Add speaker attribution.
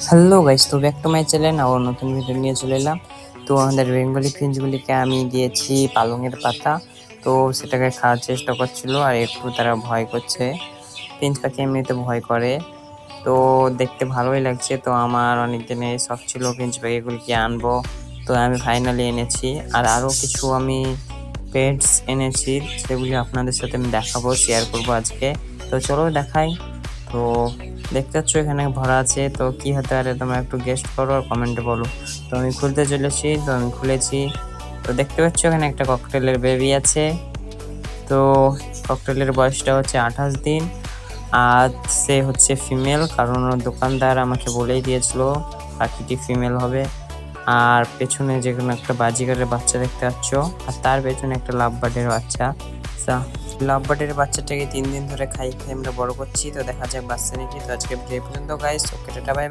Speaker 1: Hello guys, তো back to my channel আবার নতুন ভিডিও নিয়ে চলে এলাম। তো আমাদের বেঙ্গলি ফিঞ্চগুলিকে আমি দিয়েছি পালংয়ের পাতা। তো সেটাকে খাওয়ার চেষ্টা করছিল আর একটু তারা ভয় করছে। ফিঞ্চ পাখি এমনিতে ভয় করে, তো দেখতে ভালোই লাগছে। তো আমার অনেক দিনের শখ ছিল ফিঞ্চ পাখিগুলিকে আনবো, তো আমি ফাইনালি এনেছি। আর আরও কিছু আমি পেটস এনেছি, সেগুলি আপনাদের সাথে আমি দেখাবো, শেয়ার করবো আজকে। তো চলো দেখাই। তো দেখতে পাচ্ছ এখানে ভরা আছে, তো কি হতে পারে তোমরা একটু গেস্ট করো আর কমেন্টে বলো। তো আমি খুলতে চলেছি, তো আমি খুলেছি। তো দেখতে পাচ্ছ এখানে একটা ককটেলের বেবি আছে। তো ককটেলের বয়সটা হচ্ছে 28 দিন। আর সে হচ্ছে ফিমেল, কারণ ওর দোকানদার আমাকে বলেই দিয়েছিল পাখিটি ফিমেল হবে। আর পেছনে যে কোনো একটা বাজিগারের বাচ্চা দেখতে পাচ্ছ, আর তার পেছনে একটা লাভ বার্ডের বাচ্চা। লাভ বার্ডের বাচ্চাটাকে 3 দিন ধরে খাই খাই আমরা বড় করছি। তো দেখা যাক বাচ্চা নাকি। তো আজকে ভিডিও এই পর্যন্ত গাইস, ওকে টাটা বাই।